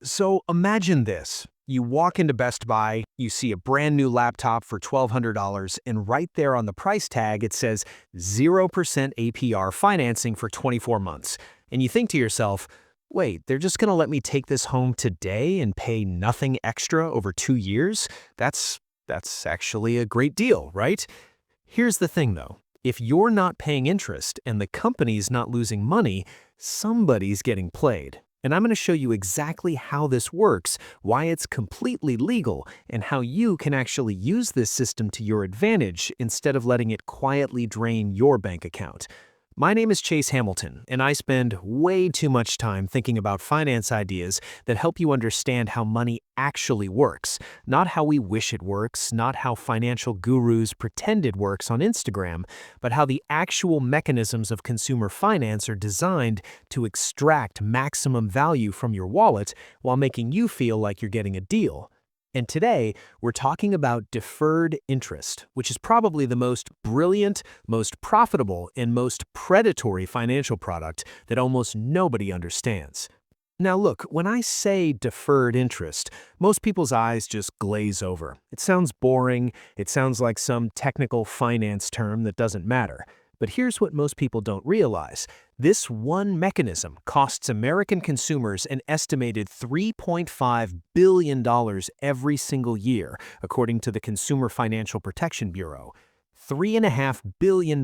So imagine this. You walk into Best Buy, you see a brand new laptop for $1,200, and right there on the price tag it says 0% APR financing for 24 months. And you think to yourself, wait, they're just going to let me take this home today and pay nothing extra over 2 years? That's actually a great deal, right? Here's the thing though. If you're not paying interest and the company's not losing money, somebody's getting played. And I'm going to show you exactly how this works, why it's completely legal, and how you can actually use this system to your advantage instead of letting it quietly drain your bank account. My name is Chase Hamilton, and I spend way too much time thinking about finance ideas that help you understand how money actually works, not how we wish it works, not how financial gurus pretend it works on Instagram, but how the actual mechanisms of consumer finance are designed to extract maximum value from your wallet while making you feel like you're getting a deal. And today, we're talking about deferred interest, which is probably the most brilliant, most profitable, and most predatory financial product that almost nobody understands. Now look, when I say deferred interest, most people's eyes just glaze over. It sounds boring, it sounds like some technical finance term that doesn't matter. But here's what most people don't realize. This one mechanism costs American consumers an estimated $3.5 billion every single year, according to the Consumer Financial Protection Bureau. $3.5 billion.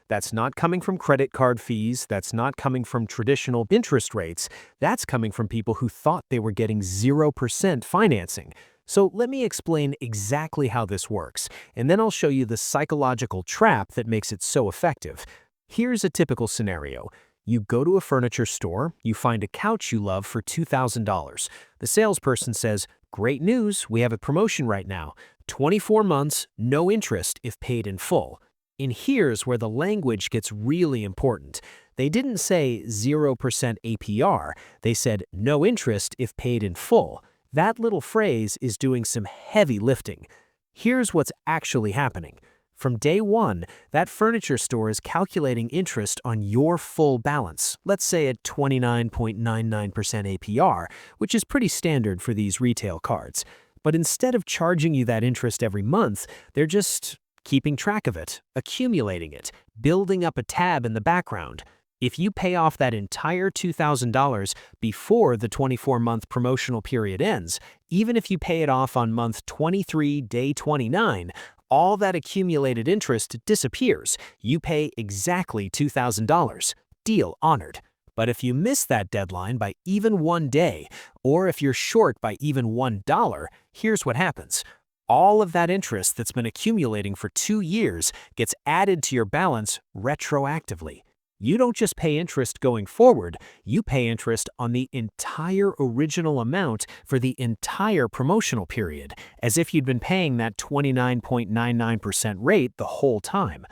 That's not coming from credit card fees, that's not coming from traditional interest rates, that's coming from people who thought they were getting 0% financing. So let me explain exactly how this works, and then I'll show you the psychological trap that makes it so effective. Here's a typical scenario. You go to a furniture store, you find a couch you love for $2,000. The salesperson says, "Great news, we have a promotion right now. 24 months, no interest if paid in full." And here's where the language gets really important. They didn't say 0% APR, they said no interest if paid in full. That little phrase is doing some heavy lifting. Here's what's actually happening. From day one, that furniture store is calculating interest on your full balance, let's say at 29.99% APR, which is pretty standard for these retail cards. But instead of charging you that interest every month, they're just keeping track of it, accumulating it, building up a tab in the background. If you pay off that entire $2,000 before the 24-month promotional period ends, even if you pay it off on month 23, day 29, all that accumulated interest disappears. You pay exactly $2,000. Deal honored. But if you miss that deadline by even one day, or if you're short by even $1, here's what happens. All of that interest that's been accumulating for 2 years gets added to your balance retroactively. You don't just pay interest going forward, you pay interest on the entire original amount for the entire promotional period, as if you'd been paying that 29.99% rate the whole time.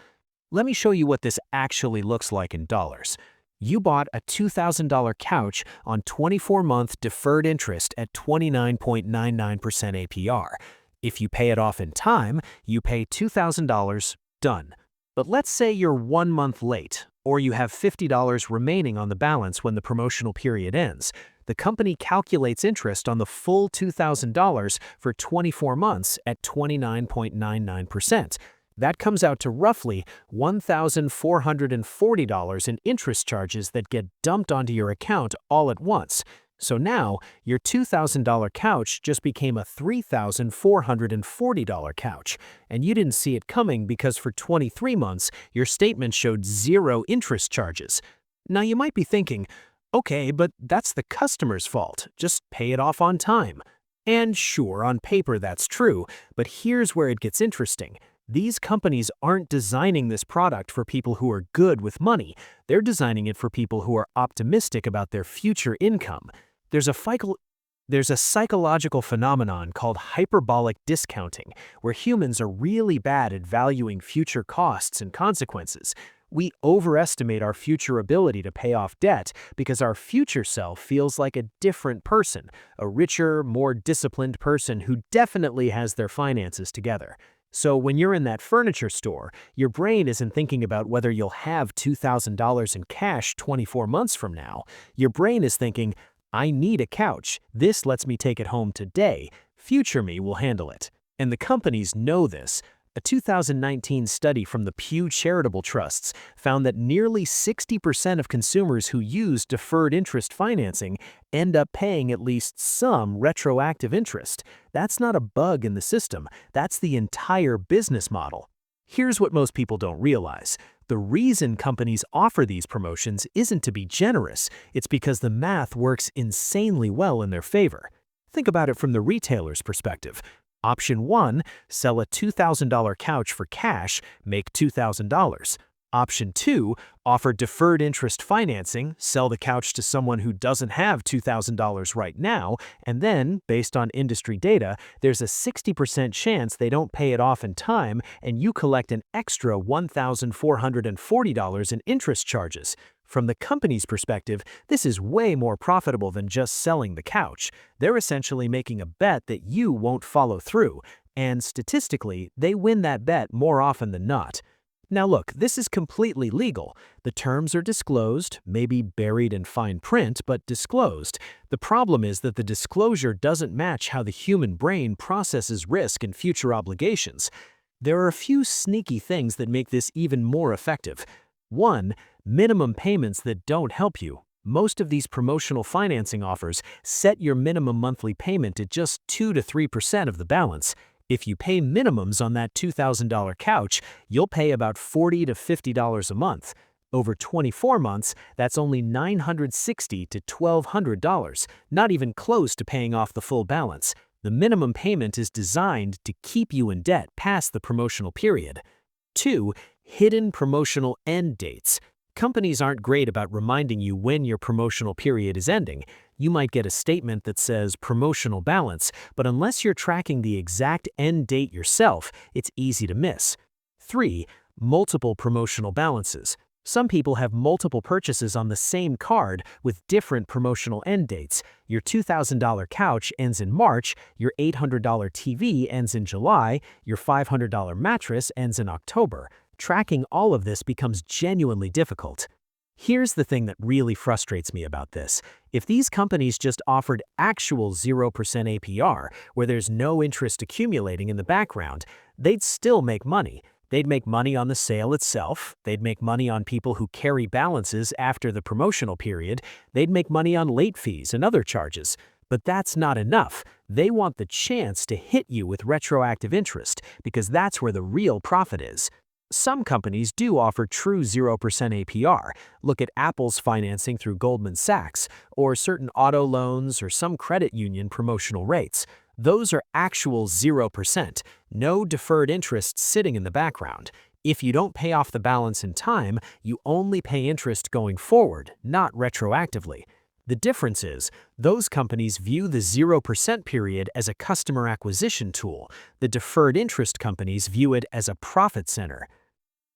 Let me show you what this actually looks like in dollars. You bought a $2,000 couch on 24-month deferred interest at 29.99% APR. If you pay it off in time, you pay $2,000, done. But let's say you're 1 month late, or you have $50 remaining on the balance when the promotional period ends. The company calculates interest on the full $2,000 for 24 months at 29.99%. That comes out to roughly $1,440 in interest charges that get dumped onto your account all at once. So now, your $2,000 couch just became a $3,440 couch, and you didn't see it coming because for 23 months, your statement showed 0 interest charges. Now you might be thinking, okay, but that's the customer's fault, just pay it off on time. And sure, on paper that's true, but here's where it gets interesting. These companies aren't designing this product for people who are good with money, they're designing it for people who are optimistic about their future income. There's a psychological phenomenon called hyperbolic discounting, where humans are really bad at valuing future costs and consequences. We overestimate our future ability to pay off debt because our future self feels like a different person, a richer, more disciplined person who definitely has their finances together. So when you're in that furniture store, your brain isn't thinking about whether you'll have $2,000 in cash 24 months from now. Your brain is thinking, I need a couch. This lets me take it home today. Future me will handle it. And the companies know this. A 2019 study from the Pew Charitable Trusts found that nearly 60% of consumers who use deferred interest financing end up paying at least some retroactive interest. That's not a bug in the system. That's the entire business model. Here's what most people don't realize. The reason companies offer these promotions isn't to be generous. It's because the math works insanely well in their favor. Think about it from the retailer's perspective. Option 1, sell a $2,000 couch for cash, make $2,000. Option 2, offer deferred interest financing, sell the couch to someone who doesn't have $2,000 right now, and then, based on industry data, there's a 60% chance they don't pay it off in time and you collect an extra $1,440 in interest charges. From the company's perspective, this is way more profitable than just selling the couch. They're essentially making a bet that you won't follow through, and statistically, they win that bet more often than not. Now look, this is completely legal. The terms are disclosed, maybe buried in fine print, but disclosed. The problem is that the disclosure doesn't match how the human brain processes risk and future obligations. There are a few sneaky things that make this even more effective. 1. Minimum payments that don't help you. Most of these promotional financing offers set your minimum monthly payment at just 2 to 3% of the balance. If you pay minimums on that $2,000 couch, you'll pay about $40 to $50 a month. Over 24 months, that's only $960 to $1,200, not even close to paying off the full balance. The minimum payment is designed to keep you in debt past the promotional period. 2. Hidden promotional end dates. Companies aren't great about reminding you when your promotional period is ending. You might get a statement that says promotional balance, but unless you're tracking the exact end date yourself, it's easy to miss. 3. Multiple promotional balances. Some people have multiple purchases on the same card with different promotional end dates. Your $2,000 couch ends in March, your $800 TV ends in July, your $500 mattress ends in October. Tracking all of this becomes genuinely difficult. Here's the thing that really frustrates me about this. If these companies just offered actual 0% APR, where there's no interest accumulating in the background, they'd still make money. They'd make money on the sale itself, they'd make money on people who carry balances after the promotional period, they'd make money on late fees and other charges. But that's not enough. They want the chance to hit you with retroactive interest, because that's where the real profit is. Some companies do offer true 0% APR. Look at Apple's financing through Goldman Sachs, or certain auto loans or some credit union promotional rates. Those are actual 0%, no deferred interest sitting in the background. If you don't pay off the balance in time, you only pay interest going forward, not retroactively. The difference is, those companies view the 0% period as a customer acquisition tool. The deferred interest companies view it as a profit center.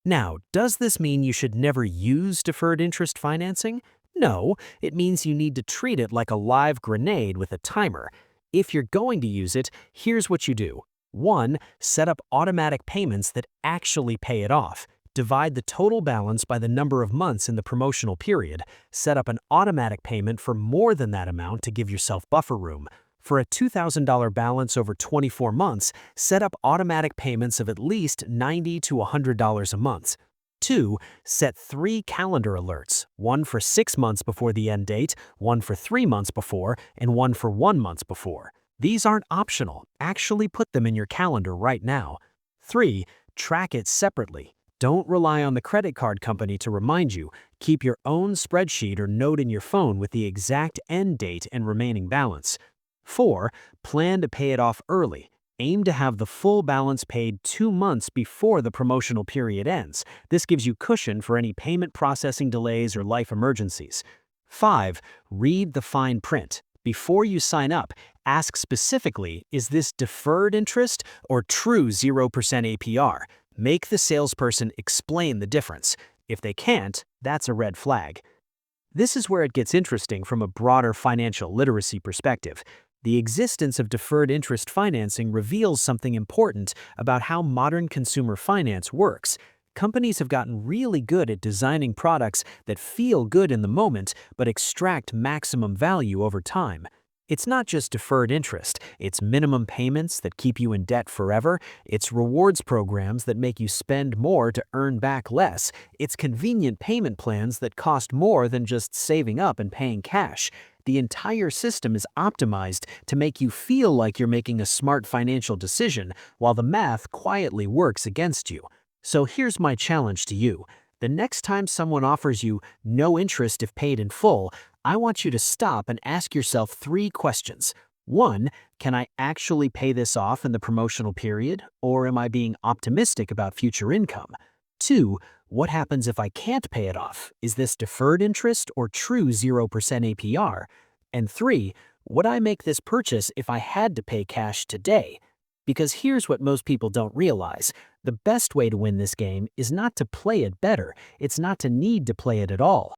Now, does this mean you should never use deferred interest financing? No, it means you need to treat it like a live grenade with a timer. If you're going to use it, here's what you do. 1. Set up automatic payments that actually pay it off. Divide the total balance by the number of months in the promotional period. Set up an automatic payment for more than that amount to give yourself buffer room. For a $2,000 balance over 24 months, set up automatic payments of at least $90 to $100 a month. 2. Set 3 calendar alerts, one for 6 months before the end date, one for 3 months before, and one for 1 month before. These aren't optional. Actually put them in your calendar right now. 3. Track it separately. Don't rely on the credit card company to remind you. Keep your own spreadsheet or note in your phone with the exact end date and remaining balance. 4. Plan to pay it off early. Aim to have the full balance paid 2 months before the promotional period ends. This gives you cushion for any payment processing delays or life emergencies. 5. Read the fine print. Before you sign up, ask specifically, is this deferred interest or true 0% APR? Make the salesperson explain the difference. If they can't, that's a red flag. This is where it gets interesting from a broader financial literacy perspective. The existence of deferred interest financing reveals something important about how modern consumer finance works. Companies have gotten really good at designing products that feel good in the moment but extract maximum value over time. It's not just deferred interest, it's minimum payments that keep you in debt forever, it's rewards programs that make you spend more to earn back less, it's convenient payment plans that cost more than just saving up and paying cash. The entire system is optimized to make you feel like you're making a smart financial decision while the math quietly works against you. So here's my challenge to you. The next time someone offers you no interest if paid in full, I want you to stop and ask yourself 3 questions. 1, can I actually pay this off in the promotional period, or am I being optimistic about future income? 2, what happens if I can't pay it off? Is this deferred interest or true 0% APR? And 3, would I make this purchase if I had to pay cash today? Because here's what most people don't realize. The best way to win this game is not to play it better, it's not to need to play it at all.